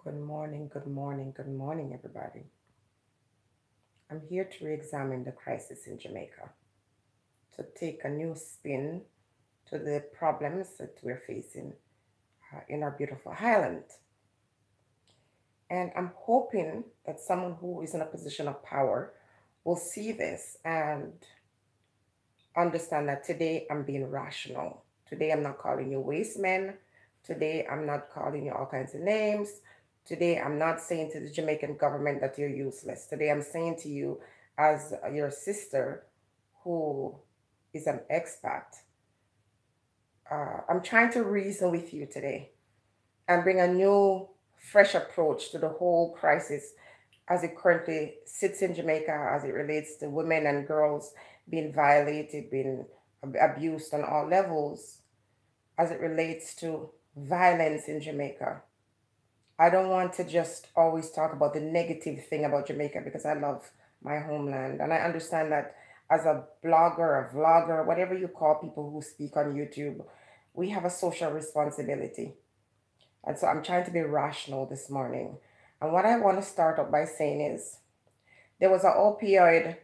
Good morning, everybody. I'm here to re examine the crisis in Jamaica, to take a new spin to the problems that we're facing in our beautiful island. And I'm hoping that someone who is in a position of power will see this and understand that today I'm being rational. Today I'm not calling you waste men. Today I'm not calling you all kinds of names. Today I'm not saying to the Jamaican government that you're useless. Today I'm saying to you, as your sister who is an expat, I'm trying to reason with you today and bring a new, fresh approach to the whole crisis as it currently sits in Jamaica, as it relates to women and girls being violated, being abused on all levels, as it relates to violence in Jamaica. I don't want to just always talk about the negative thing about Jamaica because I love my homeland. And I understand that as a blogger, a vlogger, whatever you call people who speak on YouTube, we have a social responsibility. And so I'm trying to be rational this morning. And what I want to start up by saying is there was an opioid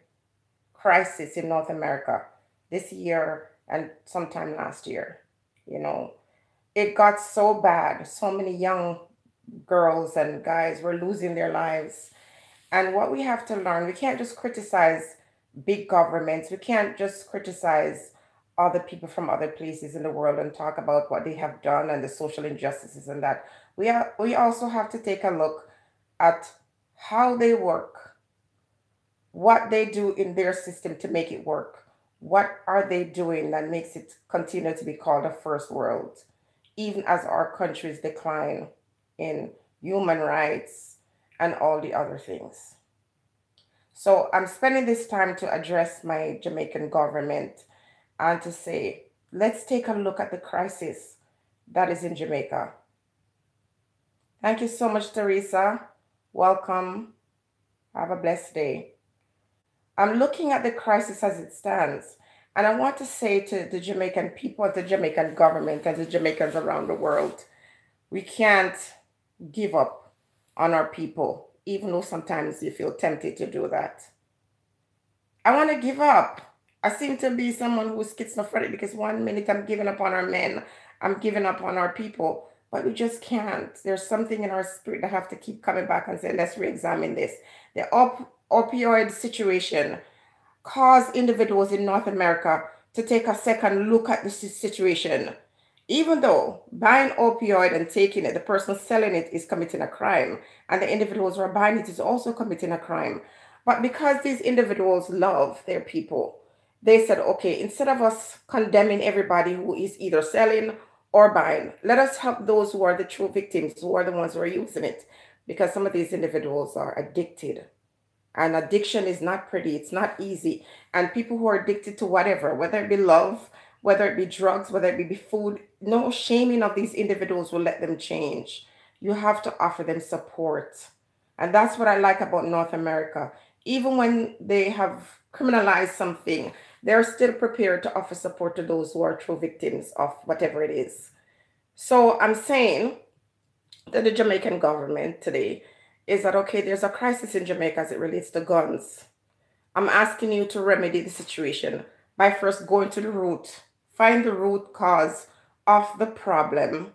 crisis in North America this year and sometime last year. You know, it got so bad. So many young girls and guys were losing their lives. And what we have to learn, we can't just criticize big governments. We can't just criticize other people from other places in the world and talk about what they have done and the social injustices and that. We also have to take a look at how they work, what they do in their system to make it work. What are they doing that makes it continue to be called a first world, even as our countries decline in human rights and all the other things? So I'm spending this time to address my Jamaican government and to say, let's take a look at the crisis that is in Jamaica. Thank you so much, Teresa. Welcome. Have a blessed day. I'm looking at the crisis as it stands, and I want to say to the Jamaican people, the Jamaican government, and the Jamaicans around the world, we can't give up on our people, even though sometimes you feel tempted to do that. I want to give up. I seem to be someone who's schizophrenic because one minute I'm giving up on our men, I'm giving up on our people, but we just can't. There's something in our spirit that have to keep coming back and say, let's re-examine this. The opioid situation caused individuals in North America to take a second look at the situation. Even though buying opioid and taking it, the person selling it is committing a crime, and the individuals who are buying it is also committing a crime. But because these individuals love their people, they said, okay, instead of us condemning everybody who is either selling or buying, let us help those who are the true victims, who are the ones who are using it, because some of these individuals are addicted. And addiction is not pretty, it's not easy. And people who are addicted to whatever, whether it be love, whether it be drugs, whether it be food, no shaming of these individuals will let them change. You have to offer them support. And that's what I like about North America. Even when they have criminalized something, they're still prepared to offer support to those who are true victims of whatever it is. So I'm saying that the Jamaican government today is that okay, there's a crisis in Jamaica as it relates to guns. I'm asking you to remedy the situation by first going to the root, find the root cause of the problem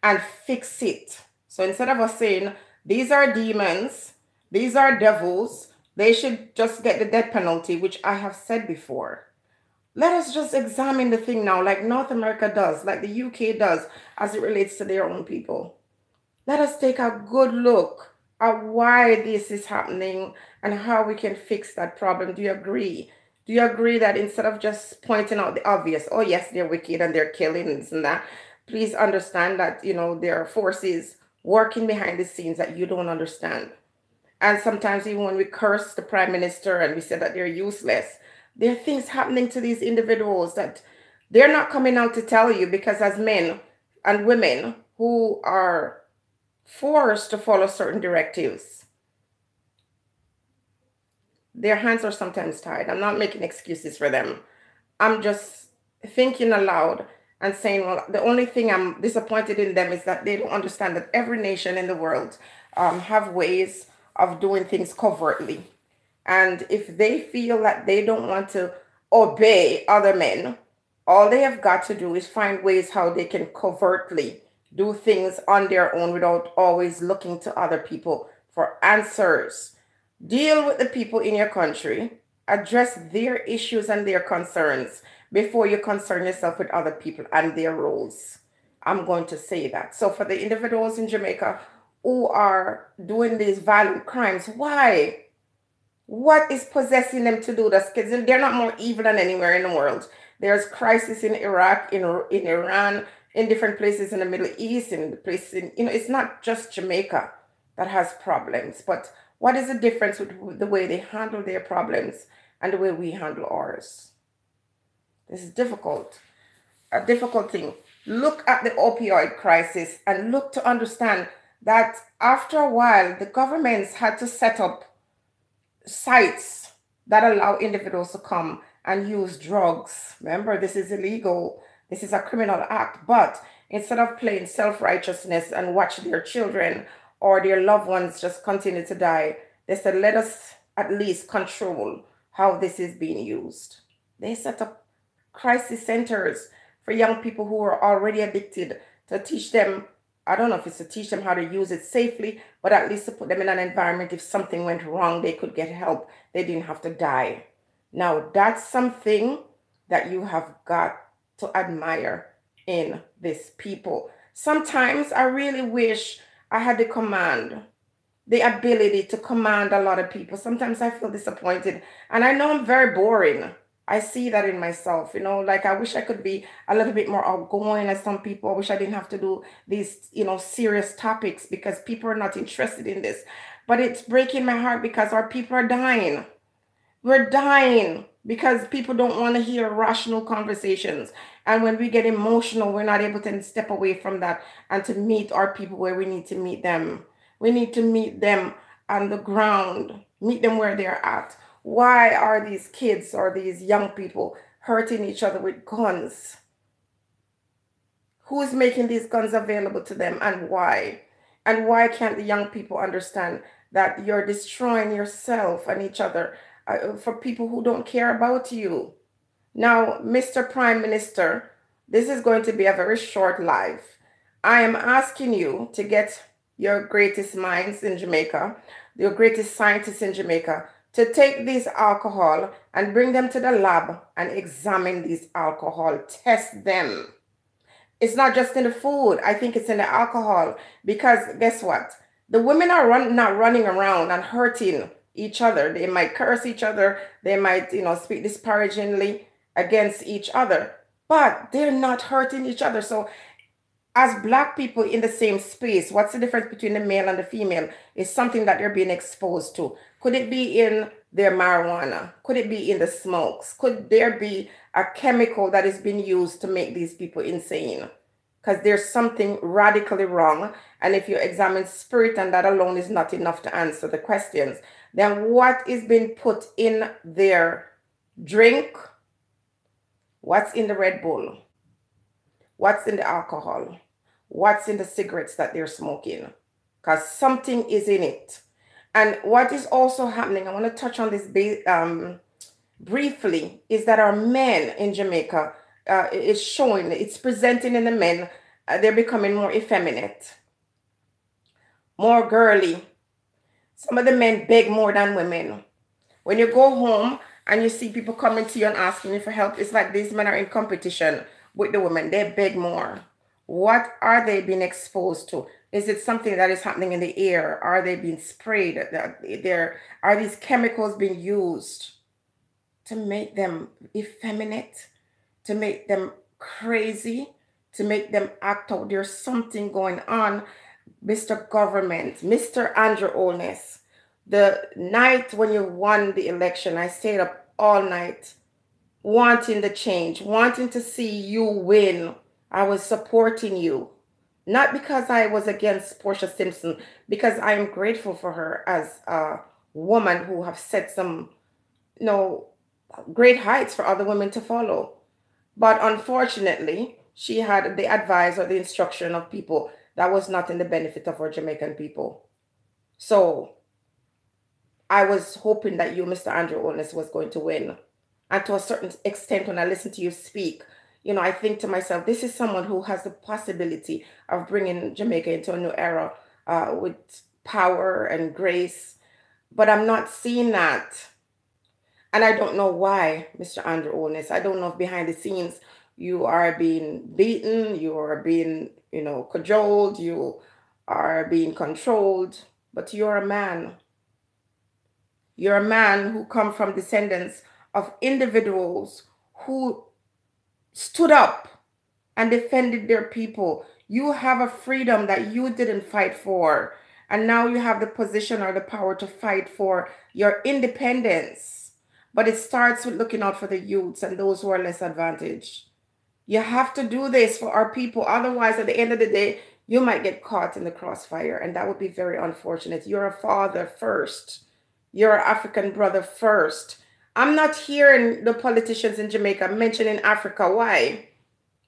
and fix it. So instead of us saying these are demons, these are devils, they should just get the death penalty, which I have said before. Let us just examine the thing now, like North America does, like the UK does, as it relates to their own people. Let us take a good look at why this is happening and how we can fix that problem. Do you agree? Do you agree that instead of just pointing out the obvious, oh yes, they're wicked and they're killing and this and that, please understand that, there are forces working behind the scenes that you don't understand. And sometimes even when we curse the prime minister and we say that they're useless, there are things happening to these individuals that they're not coming out to tell you, because as men and women who are forced to follow certain directives, their hands are sometimes tied. I'm not making excuses for them. I'm just thinking aloud and saying, well, the only thing I'm disappointed in them is that they don't understand that every nation in the world have ways of doing things covertly. And if they feel that they don't want to obey other men, all they have got to do is find ways how they can covertly do things on their own without always looking to other people for answers. Deal with the people in your country, address their issues and their concerns before you concern yourself with other people and their roles. I'm going to say that. So, for the individuals in Jamaica who are doing these violent crimes, why? What is possessing them to do this? Because they're not more evil than anywhere in the world. There's crisis in Iraq, in Iran, in different places in the Middle East, in the places in, it's not just Jamaica that has problems. But what is the difference with the way they handle their problems and the way we handle ours? This is difficult, a difficult thing. Look at the opioid crisis and look to understand that after a while, the governments had to set up sites that allow individuals to come and use drugs. Remember, this is illegal. This is a criminal act. But instead of playing self-righteousness and watch their children or their loved ones just continue to die, they said, let us at least control how this is being used. They set up crisis centers for young people who are already addicted to teach them, I don't know if it's to teach them how to use it safely, but at least to put them in an environment if something went wrong, they could get help. They didn't have to die. Now, that's something that you have got to admire in these people. Sometimes I really wish I had the ability to command a lot of people. Sometimes I feel disappointed, and I know I'm very boring. I see that in myself, like I wish I could be a little bit more outgoing as some people. I wish I didn't have to do these, serious topics because people are not interested in this. But it's breaking my heart because our people are dying. We're dying because people don't want to hear rational conversations. And when we get emotional, we're not able to step away from that and to meet our people where we need to meet them. We need to meet them on the ground, meet them where they're at. Why are these kids or these young people hurting each other with guns? Who's making these guns available to them and why? And why can't the young people understand that you're destroying yourself and each other for people who don't care about you? Now, Mr. Prime Minister, this is going to be a very short live. I am asking you to get your greatest minds in Jamaica, your greatest scientists in Jamaica, to take this alcohol and bring them to the lab and examine these alcohol, test them. It's not just in the food. I think it's in the alcohol because guess what? The women are not running around and hurting each other. They might curse each other. They might, speak disparagingly against each other, but they're not hurting each other. So as Black people in the same space, what's the difference between the male and the female is something that they're being exposed to. Could it be in their marijuana? Could it be in the smokes? Could there be a chemical that is being used to make these people insane? Because there's something radically wrong. And if you examine spirit and that alone is not enough to answer the questions, then what is being put in their drink? What's in the Red Bull? What's in the alcohol? What's in the cigarettes that they're smoking? Because something is in it. And what is also happening, I want to touch on this briefly, is that our men in Jamaica is showing, it's presenting in the men, they're becoming more effeminate, more girly. Some of the men beg more than women. When you go home and you see people coming to you and asking you for help, it's like these men are in competition with the women. They beg more. What are they being exposed to? Is it something that is happening in the air? Are they being sprayed? Are these chemicals being used to make them effeminate, to make them crazy, to make them act out? There's something going on, Mr. Government, Mr. Andrew Olness. The night when you won the election, I stayed up all night wanting the change, wanting to see you win. I was supporting you. Not because I was against Portia Simpson, because I am grateful for her as a woman who have set some, great heights for other women to follow. But unfortunately, she had the advice or the instruction of people that was not in the benefit of our Jamaican people. So I was hoping that you, Mr. Andrew Holness, was going to win. And to a certain extent, when I listen to you speak, I think to myself, this is someone who has the possibility of bringing Jamaica into a new era with power and grace. But I'm not seeing that. And I don't know why, Mr. Andrew Holness. I don't know if behind the scenes you are being beaten, you are being, cajoled, you are being controlled, but you're a man. You're a man who come from descendants of individuals who stood up and defended their people. You have a freedom that you didn't fight for. And now you have the position or the power to fight for your independence. But it starts with looking out for the youths and those who are less advantaged. You have to do this for our people. Otherwise, at the end of the day, you might get caught in the crossfire. And that would be very unfortunate. You're a father first. You're an African brother first. I'm not hearing the politicians in Jamaica mentioning Africa. Why?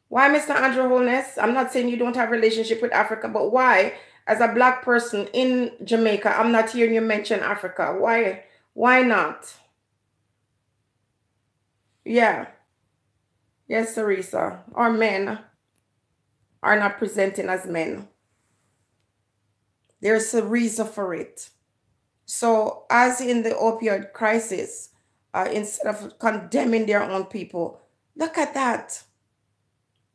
Why, Mr. Andrew Holness? I'm not saying you don't have a relationship with Africa, but why, as a black person in Jamaica, I'm not hearing you mention Africa? Why? Why not? Yeah. Yes, Teresa. Our men are not presenting as men. There's a reason for it. So, as in the opioid crisis, instead of condemning their own people, look at that.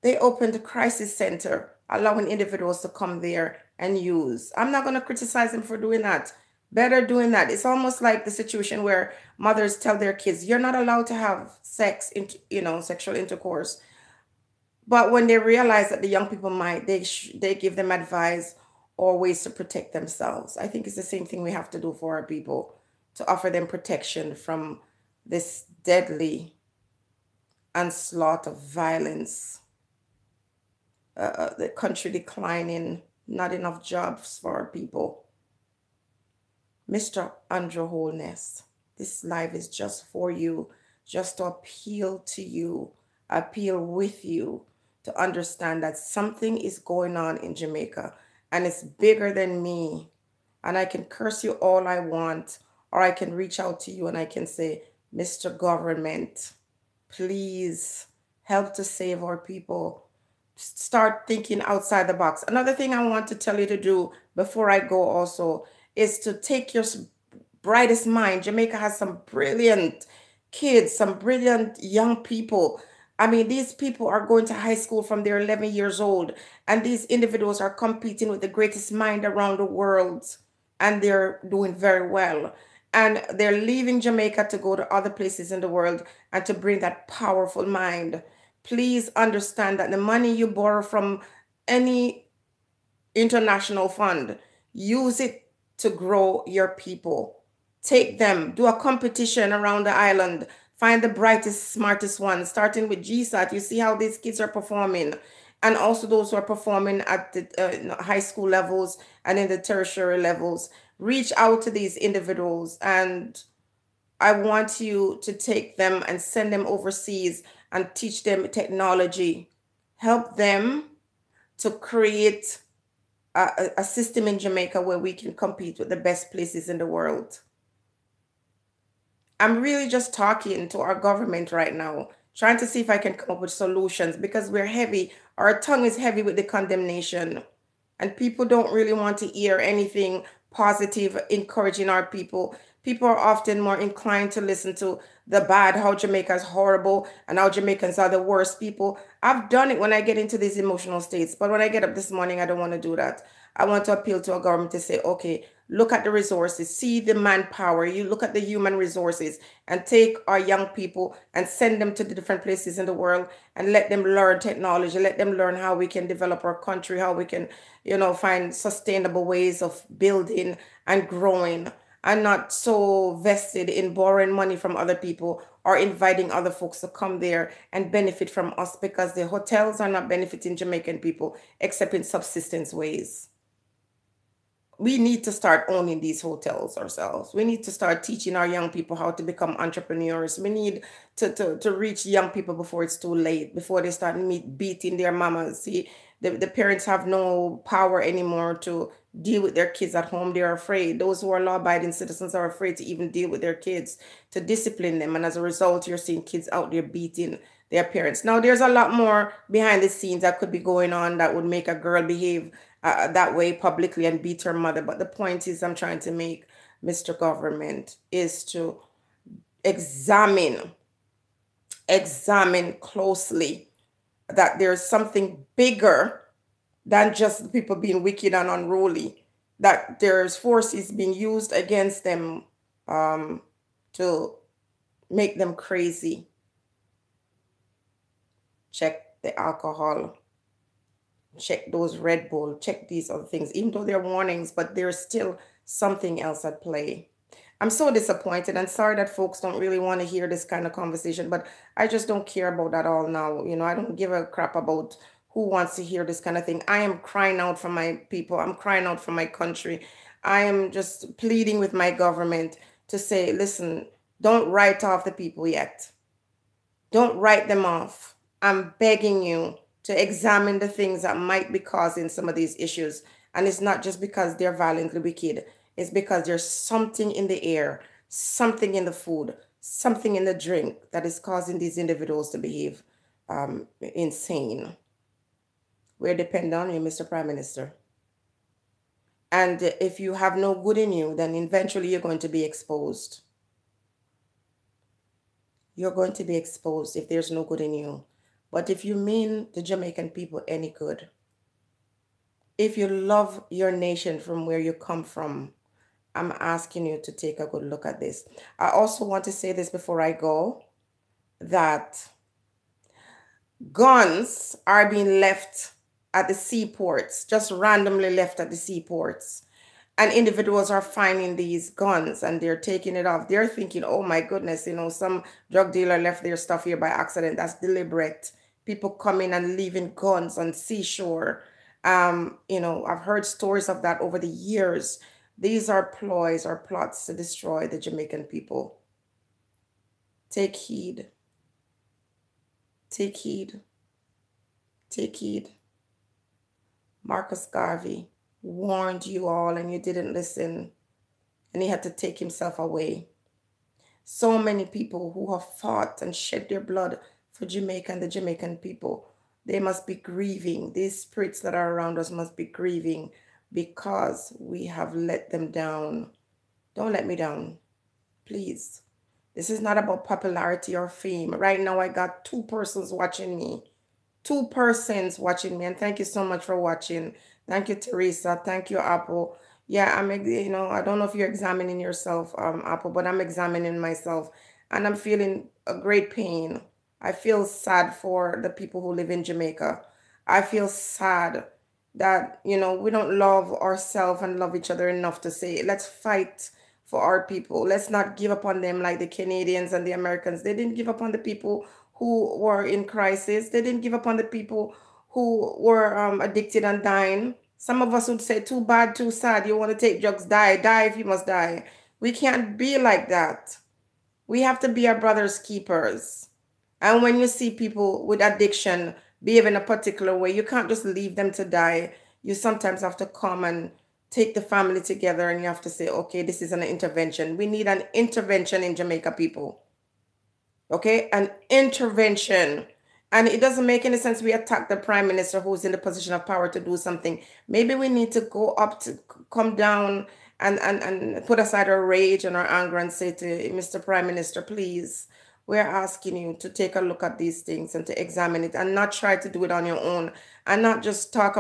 They opened a crisis center, allowing individuals to come there and use. I'm not going to criticize them for doing that. Better doing that. It's almost like the situation where mothers tell their kids, you're not allowed to have sex, sexual intercourse. But when they realize that the young people might, they give them advice or ways to protect themselves. I think it's the same thing we have to do for our people, to offer them protection from this deadly onslaught of violence. The country declining, not enough jobs for our people. Mr. Andrew Holness, this live is just for you, just to appeal to you, appeal with you to understand that something is going on in Jamaica and it's bigger than me. And I can curse you all I want, or I can reach out to you and I can say, Mr. Government, please help to save our people. Start thinking outside the box. Another thing I want to tell you to do before I go also is to take your brightest mind. Jamaica has some brilliant kids, some brilliant young people. I mean, these people are going to high school from they're 11 years old, and these individuals are competing with the greatest mind around the world, and they're doing very well. And they're leaving Jamaica to go to other places in the world and to bring that powerful mind. Please understand that the money you borrow from any international fund, use it to grow your people. Take them, do a competition around the island, find the brightest, smartest ones, starting with GSAT. You see how these kids are performing, and also those who are performing at the high school levels and in the tertiary levels. Reach out to these individuals, and I want you to take them and send them overseas and teach them technology. Help them to create a system in Jamaica where we can compete with the best places in the world. I'm really just talking to our government right now, trying to see if I can come up with solutions, because we're heavy. Our tongue is heavy with the condemnation, and people don't really want to hear anything positive, encouraging our people. People are often more inclined to listen to the bad, how Jamaica is horrible and how Jamaicans are the worst people. I've done it when I get into these emotional states, but when I get up this morning, I don't want to do that. I want to appeal to our government to say, okay, look at the resources, see the manpower, you look at the human resources, and take our young people and send them to the different places in the world and let them learn technology, let them learn how we can develop our country, how we can, find sustainable ways of building and growing, and not so vested in borrowing money from other people or inviting other folks to come there and benefit from us, because the hotels are not benefiting Jamaican people except in subsistence ways. we need to start owning these hotels ourselves. We need to start teaching our young people how to become entrepreneurs. We need to reach young people before it's too late, before they start beating their mamas. See, the parents have no power anymore to deal with their kids at home. They're afraid. Those who are law-abiding citizens are afraid to even deal with their kids, to discipline them. And as a result, you're seeing kids out there beating their parents. Now, there's a lot more behind the scenes that could be going on that would make a girl behave that way publicly and beat her mother. But the point is, I'm trying to make, Mr. Government, is to examine, examine closely that there's something bigger than just the people being wicked and unruly, that there's forces being used against them to make them crazy. Check the alcohol, check those Red Bull, check these other things, even though they're warnings, but there's still something else at play. I'm so disappointed and sorry that folks don't really want to hear this kind of conversation, but I just don't care about that all now. You know, I don't give a crap about who wants to hear this kind of thing. I am crying out for my people. I'm crying out for my country. I am just pleading with my government to say, listen, don't write off the people yet. Don't write them off. I'm begging you to examine the things that might be causing some of these issues. And it's not just because they're violently wicked. It's because there's something in the air, something in the food, something in the drink that is causing these individuals to behave insane. We're dependent on you, Mr. Prime Minister. And if you have no good in you, then eventually you're going to be exposed. You're going to be exposed if there's no good in you. But if you mean the Jamaican people any good, if you love your nation from where you come from, I'm asking you to take a good look at this. I also want to say this before I go, that guns are being left at the seaports, just randomly left at the seaports. And individuals are finding these guns and they're taking it off. They're thinking, oh my goodness, you know, some drug dealer left their stuff here by accident. That's deliberate. People coming and leaving guns on seashore. You know, I've heard stories of that over the years. These are ploys or plots to destroy the Jamaican people. Take heed. Take heed. Take heed. Marcus Garvey warned you all and you didn't listen, and he had to take himself away. So many people who have fought and shed their blood for Jamaica and the Jamaican people, they must be grieving. These spirits that are around us must be grieving because we have let them down. Don't let me down, please. This is not about popularity or fame. Right now I got 2 persons watching me. 2 persons watching me, and thank you so much for watching. Thank you, Teresa. Thank you, Apple. Yeah, you know, I don't know if you're examining yourself, Apple, but I'm examining myself, and I'm feeling a great pain. I feel sad for the people who live in Jamaica. I feel sad that, you know, we don't love ourselves and love each other enough to say, let's fight for our people. Let's not give up on them like the Canadians and the Americans. They didn't give up on the people who were in crisis. They didn't give up on the people who were addicted and dying. Some of us would say, too bad, too sad. You want to take drugs, die. Die if you must die. We can't be like that. We have to be our brother's keepers. And when you see people with addiction behave in a particular way, you can't just leave them to die. You sometimes have to come and take the family together and you have to say, okay, this is an intervention. We need an intervention in Jamaica, people. Okay, an intervention. And it doesn't make any sense we attack the prime minister who's in the position of power to do something. Maybe we need to go up to come down and put aside our rage and our anger and say to Mr. Prime Minister, please, we're asking you to take a look at these things and to examine it and not try to do it on your own and not just talk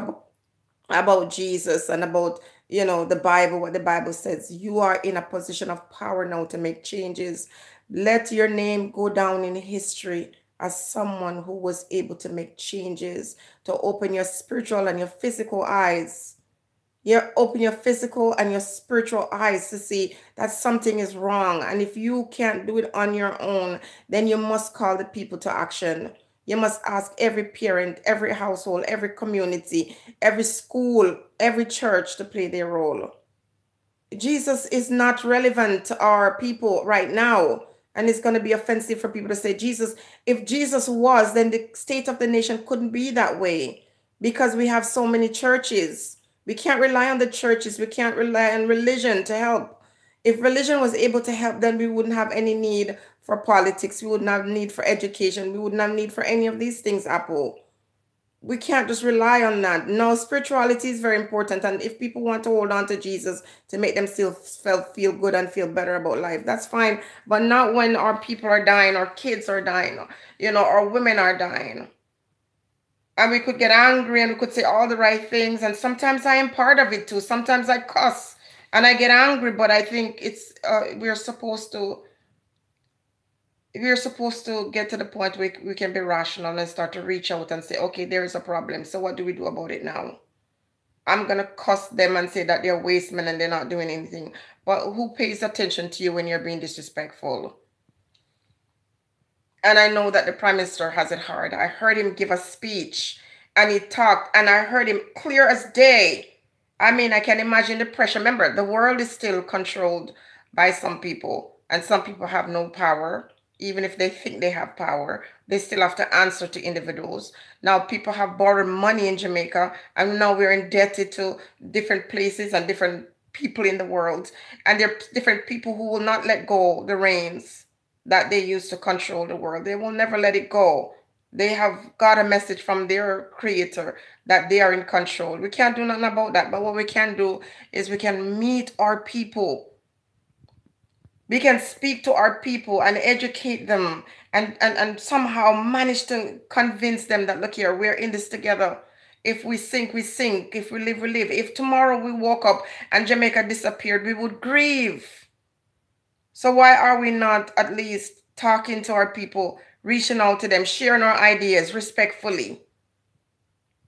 about Jesus and about, you know, the Bible, what the Bible says. You are in a position of power now to make changes. Let your name go down in history as someone who was able to make changes, to open your spiritual and your physical eyes. You open your physical and your spiritual eyes to see that something is wrong. And if you can't do it on your own, then you must call the people to action. You must ask every parent, every household, every community, every school, every church to play their role. Jesus is not relevant to our people right now. And it's going to be offensive for people to say Jesus. If Jesus was, then the state of the nation couldn't be that way because we have so many churches. We can't rely on the churches. We can't rely on religion to help. If religion was able to help, then we wouldn't have any need for politics. We wouldn't have need for education. We wouldn't have need for any of these things, Apple. We can't just rely on that. No, spirituality is very important. And if people want to hold on to Jesus to make them still feel good and feel better about life, that's fine. But not when our people are dying, our kids are dying, our women are dying. And we could get angry and we could say all the right things. And sometimes I am part of it too. Sometimes I cuss and I get angry, but I think it's we're supposed to get to the point where we can be rational and start to reach out and say, okay, there is a problem. So what do we do about it now? I'm going to cuss them and say that they're waste men and they're not doing anything. But who pays attention to you when you're being disrespectful? And I know that the prime minister has it hard. I heard him give a speech and he talked and I heard him clear as day. I mean, I can imagine the pressure. Remember, the world is still controlled by some people and some people have no power. Even if they think they have power, they still have to answer to individuals. Now, people have borrowed money in Jamaica and now we're indebted to different places and different people in the world. And there are different people who will not let go the reins that they use to control the world. They will never let it go. They have got a message from their creator that they are in control. We can't do nothing about that. But what we can do is we can meet our people. We can speak to our people and educate them and somehow manage to convince them that, look here, we're in this together. If we sink, we sink. If we live, we live. If tomorrow we woke up and Jamaica disappeared, we would grieve. So why are we not at least talking to our people, reaching out to them, sharing our ideas respectfully?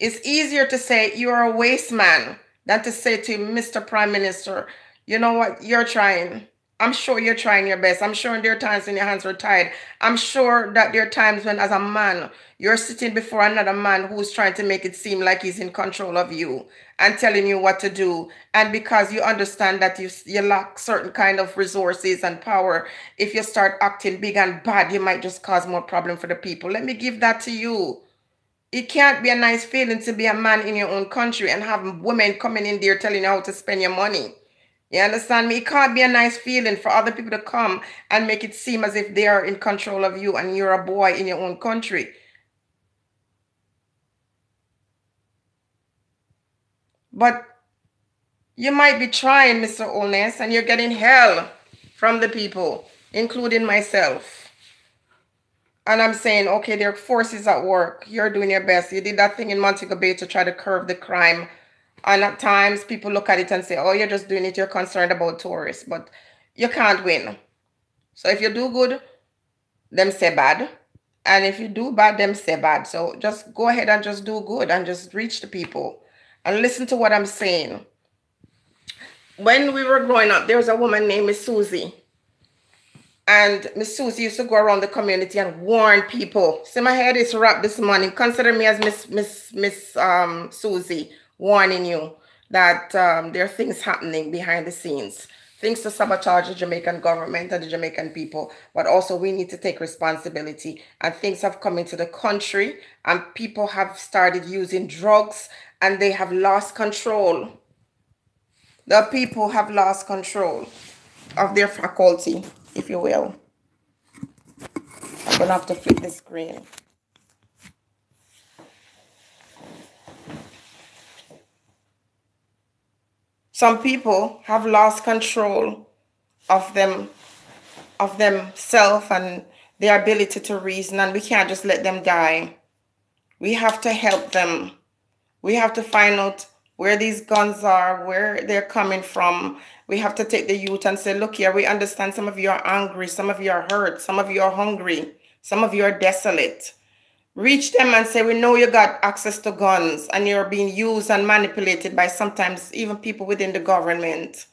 It's easier to say you're a waste man than to say to Mr. Prime Minister, you know what, you're trying. I'm sure you're trying your best. I'm sure there are times when your hands are tied. I'm sure that there are times when, as a man, you're sitting before another man who's trying to make it seem like he's in control of you and telling you what to do. And because you understand that you lack certain kind of resources and power, if you start acting big and bad, you might just cause more problem for the people. Let me give that to you. It can't be a nice feeling to be a man in your own country and have women coming in there telling you how to spend your money. You understand me? It can't be a nice feeling for other people to come and make it seem as if they are in control of you and you're a boy in your own country. But you might be trying, Mr. Olness, and you're getting hell from the people, including myself. And I'm saying, okay, there are forces at work. You're doing your best. You did that thing in Montego Bay to try to curb the crime. And at times people look at it and say, oh, you're just doing it. You're concerned about tourists. But you can't win. So if you do good, them say bad. And if you do bad, them say bad. So just go ahead and just do good and just reach the people. And listen to what I'm saying. When we were growing up, there was a woman named Miss Susie. And Miss Susie used to go around the community and warn people. See, my head is wrapped this morning. Consider me as Miss Susie, warning you that there are things happening behind the scenes. Things to sabotage the Jamaican government and the Jamaican people. But also we need to take responsibility. And things have come into the country and people have started using drugs and they have lost control. The people have lost control of their faculty, if you will. I'm going to have to flip the screen. Some people have lost control of themselves and their ability to reason, and we can't just let them die. We have to help them. We have to find out where these guns are, where they're coming from. We have to take the youth and say, look here, we understand some of you are angry, some of you are hurt, some of you are hungry, some of you are desolate. Reach them and say, we know you got access to guns and you're being used and manipulated by sometimes even people within the government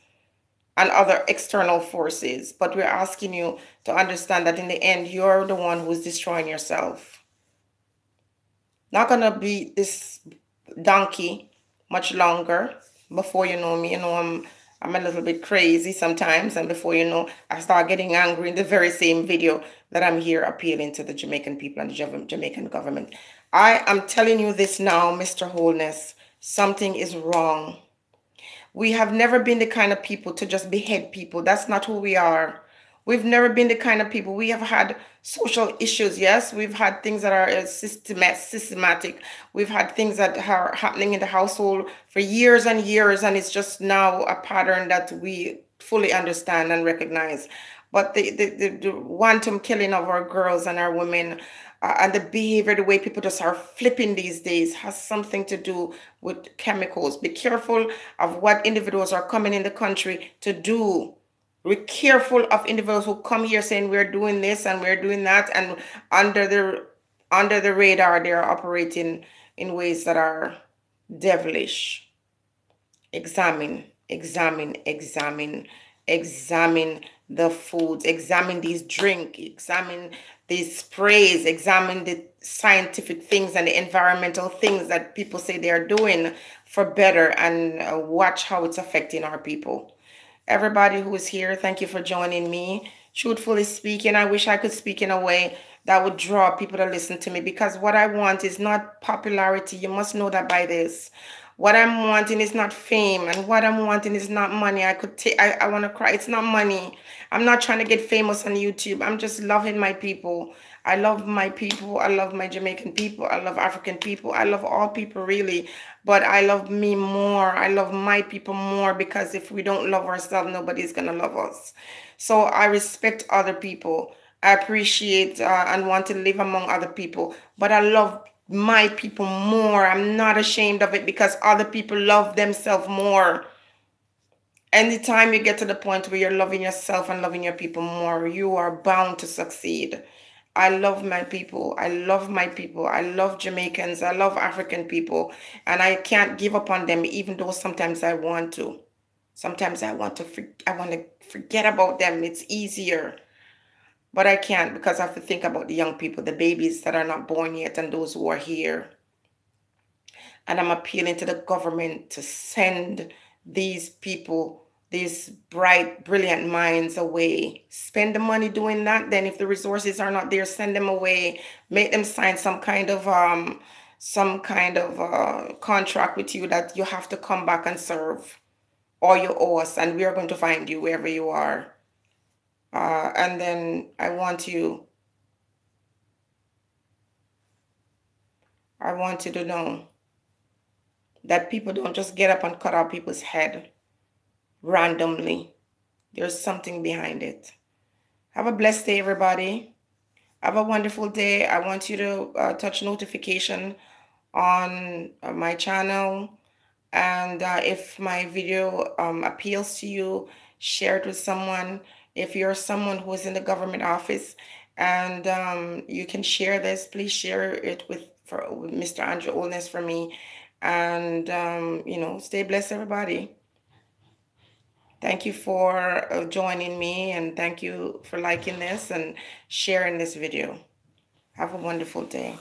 and other external forces. But we're asking you to understand that in the end, you're the one who's destroying yourself. Not going to be this donkey much longer. Before you know me, you know I'm a little bit crazy sometimes, and before you know, I start getting angry in the very same video that I'm here appealing to the Jamaican people and the Jamaican government. I am telling you this now, Mr. Wholeness, something is wrong. We have never been the kind of people to just behead people. That's not who we are. We've never been the kind of people. We have had social issues, yes. We've had things that are systematic. We've had things that are happening in the household for years and years, and it's just now a pattern that we fully understand and recognize. But the wanton killing of our girls and our women, and the behavior, the way people just are flipping these days, has something to do with chemicals. Be careful of what individuals are coming in the country to do. Be careful of individuals who come here saying we're doing this and we're doing that, and under the radar they're operating in ways that are devilish. Examine, examine, examine, examine the foods, examine these drink, examine these sprays, examine the scientific things and the environmental things that people say they are doing for better, and watch how it's affecting our people. Everybody who is here, thank you for joining me. Truthfully speaking, I wish I could speak in a way that would draw people to listen to me, because what I want is not popularity. You must know that by this. What I'm wanting is not fame, and what I'm wanting is not money. I could take, I want to cry. It's not money. I'm not trying to get famous on YouTube. I'm just loving my people. I love my people. I love my Jamaican people. I love African people. I love all people, really. But I love me more. I love my people more, because if we don't love ourselves, nobody's going to love us. So I respect other people. I appreciate and want to live among other people. But I love my people more. I'm not ashamed of it, because other people love themselves more. Anytime you get to the point where you're loving yourself and loving your people more, you are bound to succeed. I love my people. I love my people. I love Jamaicans. I love African people. And I can't give up on them, even though sometimes I want to. Sometimes I want to forget about them. It's easier. But I can't, because I have to think about the young people, the babies that are not born yet, and those who are here. And I'm appealing to the government to send these people, these bright, brilliant minds away. Spend the money doing that. Then if the resources are not there, send them away. Make them sign some kind of contract with you that you have to come back and serve, or you owe us, and we are going to find you wherever you are. And then I want you to know that people don't just get up and cut off people's head randomly. There's something behind it. Have a blessed day, everybody. Have a wonderful day. I want you to touch notification on my channel. And if my video appeals to you, share it with someone. If you're someone who is in the government office and you can share this, please share it with Mr. Andrew Olness for me. And, stay blessed, everybody. Thank you for joining me, and thank you for liking this and sharing this video. Have a wonderful day.